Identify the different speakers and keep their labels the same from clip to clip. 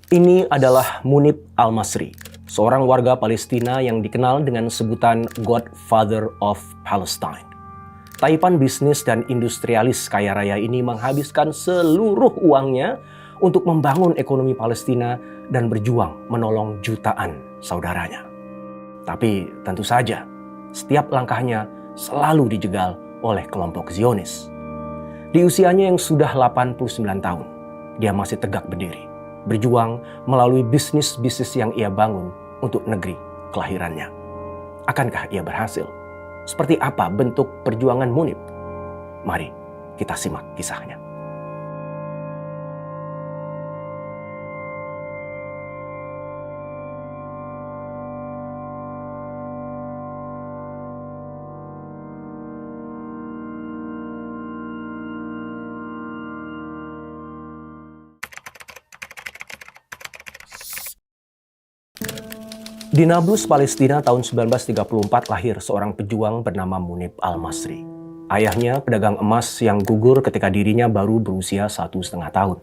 Speaker 1: Ini adalah Munib Al-Masri, seorang warga Palestina yang dikenal dengan sebutan Godfather of Palestine. Taipan bisnis dan industrialis kaya raya ini menghabiskan seluruh uangnya untuk membangun ekonomi Palestina dan berjuang menolong jutaan saudaranya. Tapi tentu saja, setiap langkahnya selalu dijegal oleh kelompok Zionis. Di usianya yang sudah 89 tahun, dia masih tegak berdiri, berjuang melalui bisnis-bisnis yang ia bangun untuk negeri kelahirannya. Akankah ia berhasil? Seperti apa bentuk perjuangan Munib? Mari kita simak kisahnya. Di Nablus, Palestina tahun 1934 lahir seorang pejuang bernama Munib Al-Masri. Ayahnya pedagang emas yang gugur ketika dirinya baru berusia 1,5 tahun.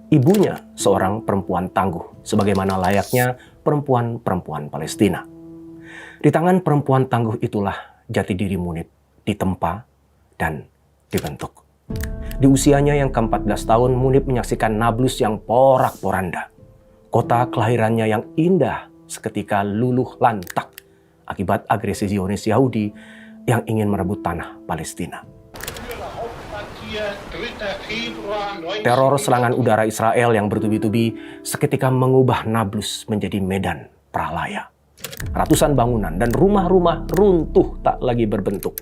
Speaker 1: Ibunya seorang perempuan tangguh, sebagaimana layaknya perempuan-perempuan Palestina. Di tangan perempuan tangguh itulah jati diri Munib ditempa dan dibentuk. Di usianya yang ke-14 tahun, Munib menyaksikan Nablus yang porak-poranda. Kota kelahirannya yang indah seketika luluh lantak akibat agresi Zionis Yahudi yang ingin merebut tanah Palestina. Teror serangan udara Israel yang bertubi-tubi seketika mengubah Nablus menjadi medan prahalaya. Ratusan bangunan dan rumah-rumah runtuh tak lagi berbentuk.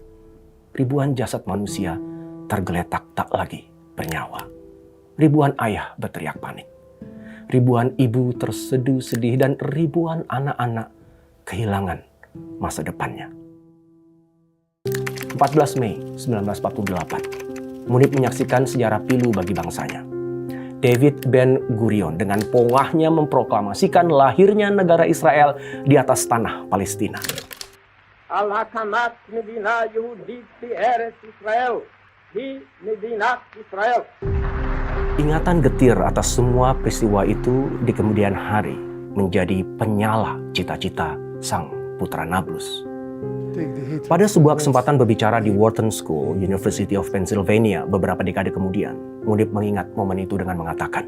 Speaker 1: Ribuan jasad manusia tergeletak tak lagi bernyawa. Ribuan ayah berteriak panik. Ribuan ibu terseduh sedih dan ribuan anak-anak kehilangan masa depannya. 14 Mei 1948, Munib menyaksikan sejarah pilu bagi bangsanya. David Ben Gurion dengan pongahnya memproklamasikan lahirnya negara Israel di atas tanah Palestina.
Speaker 2: Al-Hakamat Medina Yehudit di Eretz Israel, di Medina Israel.
Speaker 1: Ingatan getir atas semua peristiwa itu di kemudian hari menjadi penyala cita-cita sang putra Nablus. Pada sebuah kesempatan berbicara di Wharton School, University of Pennsylvania beberapa dekade kemudian, Munib mengingat momen itu dengan mengatakan,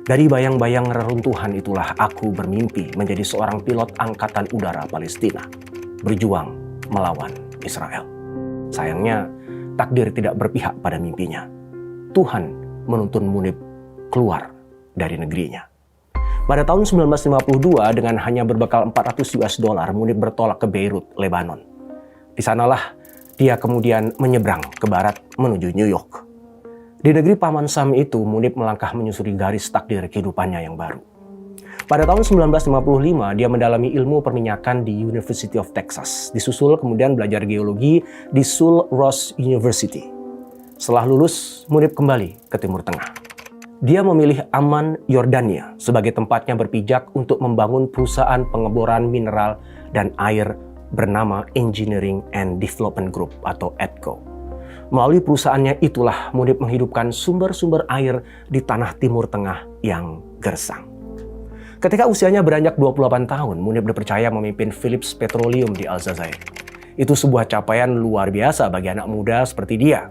Speaker 1: "Dari bayang-bayang reruntuhan itulah aku bermimpi menjadi seorang pilot angkatan udara Palestina, berjuang melawan Israel." Sayangnya, takdir tidak berpihak pada mimpinya. Tuhan menuntun Munib keluar dari negerinya. Pada tahun 1952, dengan hanya berbekal $400, Munib bertolak ke Beirut, Lebanon. Di sanalah dia kemudian menyeberang ke barat menuju New York. Di negeri Paman Sam itu, Munib melangkah menyusuri garis takdir kehidupannya yang baru. Pada tahun 1955, dia mendalami ilmu perminyakan di University of Texas. Disusul kemudian belajar geologi di Sul Ross University. Setelah lulus, Munib kembali ke Timur Tengah. Dia memilih Amman, Yordania sebagai tempatnya berpijak untuk membangun perusahaan pengeboran mineral dan air bernama Engineering and Development Group atau EDGO. Melalui perusahaannya itulah Munib menghidupkan sumber-sumber air di tanah Timur Tengah yang gersang. Ketika usianya beranjak 28 tahun, Munib dipercaya memimpin Phillips Petroleum di Aljazair. Itu sebuah capaian luar biasa bagi anak muda seperti dia.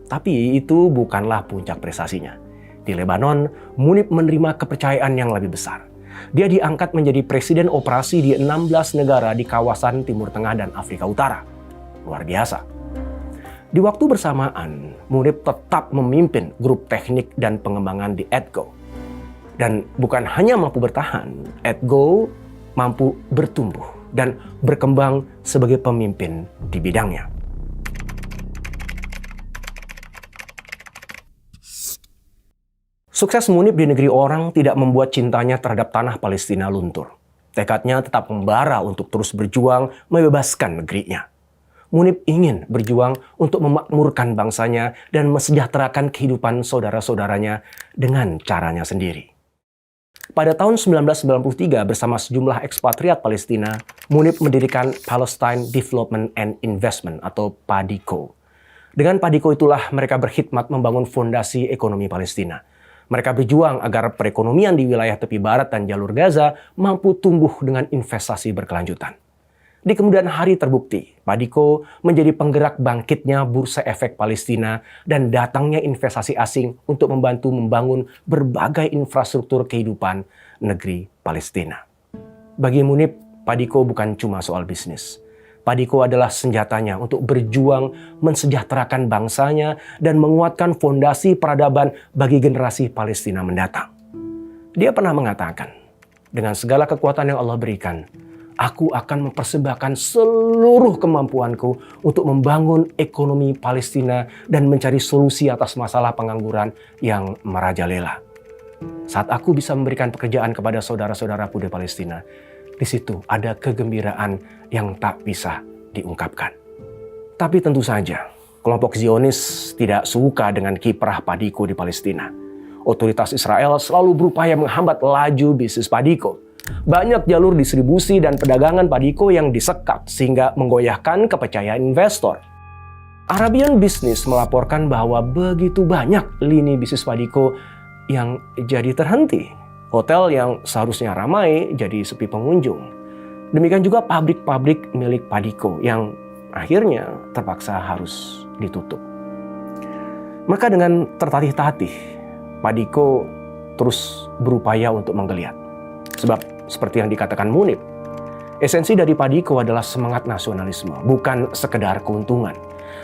Speaker 1: Tapi itu bukanlah puncak prestasinya. Di Lebanon, Munib menerima kepercayaan yang lebih besar. Dia diangkat menjadi presiden operasi di 16 negara di kawasan Timur Tengah dan Afrika Utara. Luar biasa. Di waktu bersamaan, Munib tetap memimpin grup teknik dan pengembangan di EDGO. Dan bukan hanya mampu bertahan, EDGO mampu bertumbuh dan berkembang sebagai pemimpin di bidangnya. Sukses Munib di negeri orang tidak membuat cintanya terhadap tanah Palestina luntur. Tekadnya tetap membara untuk terus berjuang membebaskan negerinya. Munib ingin berjuang untuk memakmurkan bangsanya dan mesejahterakan kehidupan saudara-saudaranya dengan caranya sendiri. Pada tahun 1993 bersama sejumlah ekspatriat Palestina, Munib mendirikan Palestine Development and Investment atau PADICO. Dengan PADICO itulah mereka berkhidmat membangun fondasi ekonomi Palestina. Mereka berjuang agar perekonomian di wilayah tepi barat dan jalur Gaza mampu tumbuh dengan investasi berkelanjutan. Di kemudian hari terbukti, Padiko menjadi penggerak bangkitnya bursa efek Palestina dan datangnya investasi asing untuk membantu membangun berbagai infrastruktur kehidupan negeri Palestina. Bagi Munib, Padiko bukan cuma soal bisnis. Padiko adalah senjatanya untuk berjuang mensejahterakan bangsanya dan menguatkan fondasi peradaban bagi generasi Palestina mendatang. Dia pernah mengatakan, dengan segala kekuatan yang Allah berikan, aku akan mempersembahkan seluruh kemampuanku untuk membangun ekonomi Palestina dan mencari solusi atas masalah pengangguran yang merajalela. Saat aku bisa memberikan pekerjaan kepada saudara-saudaraku di Palestina, di situ ada kegembiraan yang tak bisa diungkapkan. Tapi tentu saja, kelompok Zionis tidak suka dengan kiprah Padiko di Palestina. Otoritas Israel selalu berupaya menghambat laju bisnis Padiko. Banyak jalur distribusi dan perdagangan Padiko yang disekat sehingga menggoyahkan kepercayaan investor. Arabian Business melaporkan bahwa begitu banyak lini bisnis Padiko yang jadi terhenti. Hotel yang seharusnya ramai jadi sepi pengunjung. Demikian juga pabrik-pabrik milik Padiko yang akhirnya terpaksa harus ditutup. Maka dengan tertatih-tatih, Padiko terus berupaya untuk menggeliat. Sebab seperti yang dikatakan Munib, esensi dari Padiko adalah semangat nasionalisme, bukan sekedar keuntungan.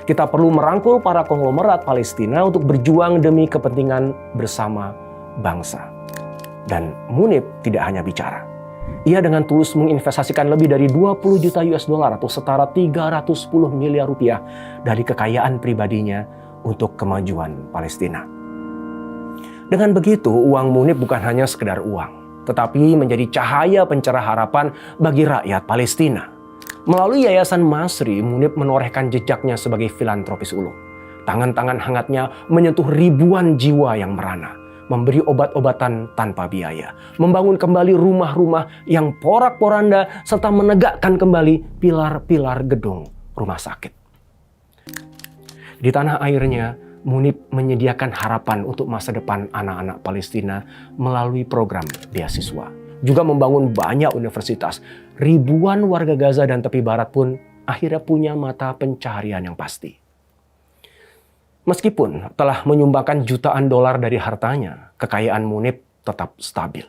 Speaker 1: Kita perlu merangkul para konglomerat Palestina untuk berjuang demi kepentingan bersama bangsa. Dan Munib tidak hanya bicara. Ia dengan tulus menginvestasikan lebih dari 20 juta US dollar atau setara 310 miliar rupiah dari kekayaan pribadinya untuk kemajuan Palestina. Dengan begitu, uang Munib bukan hanya sekedar uang, tetapi menjadi cahaya pencerah harapan bagi rakyat Palestina. Melalui Yayasan Masri, Munib menorehkan jejaknya sebagai filantropis ulung. Tangan-tangan hangatnya menyentuh ribuan jiwa yang merana, memberi obat-obatan tanpa biaya, membangun kembali rumah-rumah yang porak-poranda, serta menegakkan kembali pilar-pilar gedung rumah sakit. Di tanah airnya, Munib menyediakan harapan untuk masa depan anak-anak Palestina melalui program beasiswa. Juga membangun banyak universitas. Ribuan warga Gaza dan tepi barat pun akhirnya punya mata pencaharian yang pasti. Meskipun telah menyumbangkan jutaan dolar dari hartanya, kekayaan Munib tetap stabil.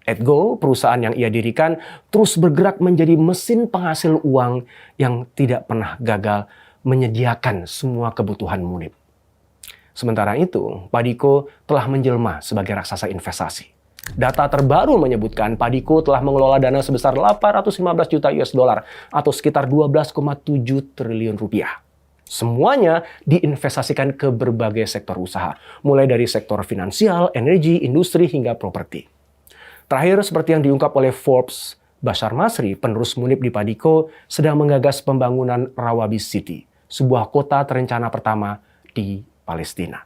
Speaker 1: Edgo, perusahaan yang ia dirikan, terus bergerak menjadi mesin penghasil uang yang tidak pernah gagal menyediakan semua kebutuhan Munib. Sementara itu, Padiko telah menjelma sebagai raksasa investasi. Data terbaru menyebutkan Padiko telah mengelola dana sebesar 815 juta US dollar atau sekitar 12,7 triliun rupiah. Semuanya diinvestasikan ke berbagai sektor usaha, mulai dari sektor finansial, energi, industri, hingga properti. Terakhir, seperti yang diungkap oleh Forbes, Bashar Masri, penerus Munib di Padiko, sedang menggagas pembangunan Rawabi City, sebuah kota terencana pertama di Palestina.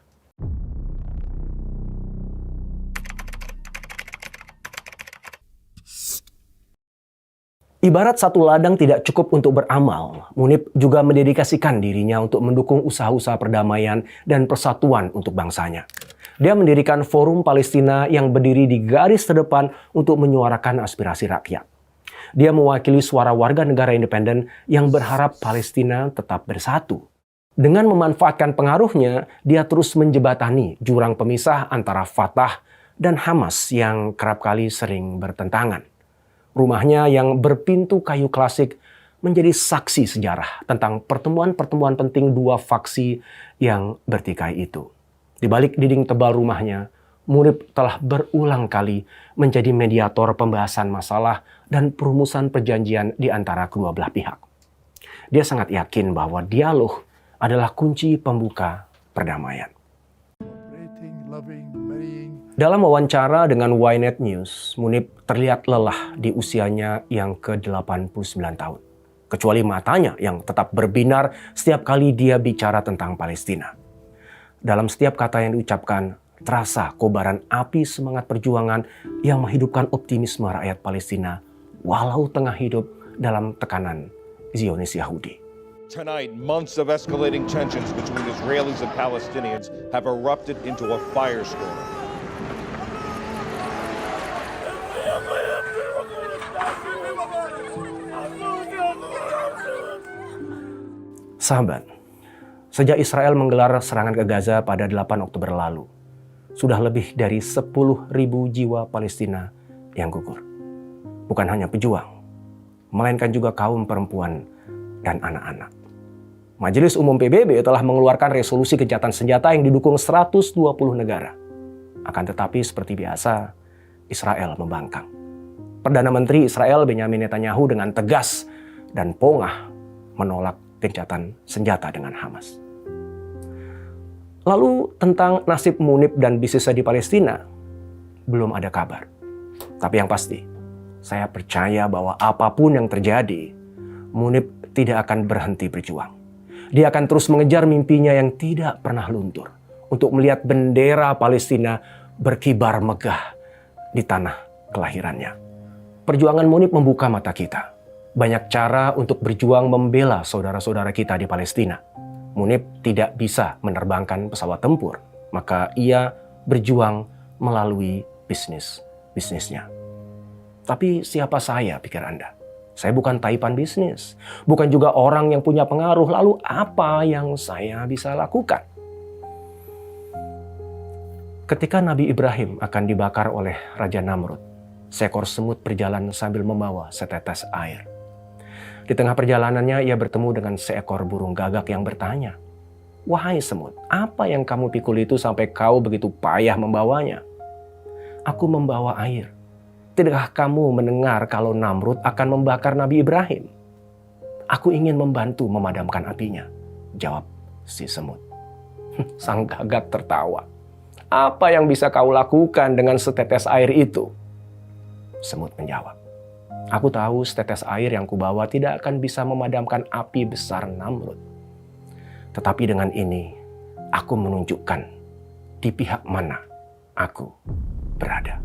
Speaker 1: Ibarat satu ladang tidak cukup untuk beramal, Munib juga mendedikasikan dirinya untuk mendukung usaha-usaha perdamaian dan persatuan untuk bangsanya. Dia mendirikan Forum Palestina yang berdiri di garis terdepan untuk menyuarakan aspirasi rakyat. Dia mewakili suara warga negara independen yang berharap Palestina tetap bersatu. Dengan memanfaatkan pengaruhnya, dia terus menjebatani jurang pemisah antara Fatah dan Hamas yang kerap kali sering bertentangan. Rumahnya yang berpintu kayu klasik menjadi saksi sejarah tentang pertemuan-pertemuan penting dua faksi yang bertikai itu. Di balik dinding tebal rumahnya, Munib telah berulang kali menjadi mediator pembahasan masalah dan perumusan perjanjian di antara kedua belah pihak. Dia sangat yakin bahwa dialog adalah kunci pembuka perdamaian. Dalam wawancara dengan Ynet News, Munib terlihat lelah di usianya yang ke-89 tahun. Kecuali matanya yang tetap berbinar setiap kali dia bicara tentang Palestina. Dalam setiap kata yang diucapkan, terasa kobaran api semangat perjuangan yang menghidupkan optimisme rakyat Palestina walau tengah hidup dalam tekanan Zionis Yahudi.
Speaker 3: Tonight, months of escalating tensions between Israelis and Palestinians have erupted into a firestorm.
Speaker 1: Sahabat, sejak Israel menggelar serangan ke Gaza pada 8 Oktober lalu, sudah lebih dari 10.000 jiwa Palestina yang gugur. Bukan hanya pejuang, melainkan juga kaum perempuan dan anak-anak. Majelis Umum PBB telah mengeluarkan resolusi gencatan senjata yang didukung 120 negara. Akan tetapi seperti biasa, Israel membangkang. Perdana Menteri Israel Benyamin Netanyahu dengan tegas dan pongah menolak gencatan senjata dengan Hamas. Lalu tentang nasib Munib dan bisnisnya di Palestina, belum ada kabar. Tapi yang pasti, saya percaya bahwa apapun yang terjadi, Munib tidak akan berhenti berjuang. Dia akan terus mengejar mimpinya yang tidak pernah luntur untuk melihat bendera Palestina berkibar megah di tanah kelahirannya. Perjuangan Munib membuka mata kita. Banyak cara untuk berjuang membela saudara-saudara kita di Palestina. Munib tidak bisa menerbangkan pesawat tempur, maka ia berjuang melalui bisnisnya. Tapi siapa saya, pikir Anda? Saya bukan taipan bisnis, bukan juga orang yang punya pengaruh. Lalu apa yang saya bisa lakukan? Ketika Nabi Ibrahim akan dibakar oleh Raja Namrud, seekor semut berjalan sambil membawa setetes air. Di tengah perjalanannya ia bertemu dengan seekor burung gagak yang bertanya, "Wahai semut, apa yang kamu pikul itu sampai kau begitu payah membawanya?" "Aku membawa air. Tidakkah kamu mendengar kalau Namrud akan membakar Nabi Ibrahim?" "Aku ingin membantu memadamkan apinya," jawab si semut. Sang gagak tertawa. "Apa yang bisa kau lakukan dengan setetes air itu?" Semut menjawab, "Aku tahu setetes air yang kubawa tidak akan bisa memadamkan api besar Namrud. Tetapi dengan ini, aku menunjukkan di pihak mana aku berada."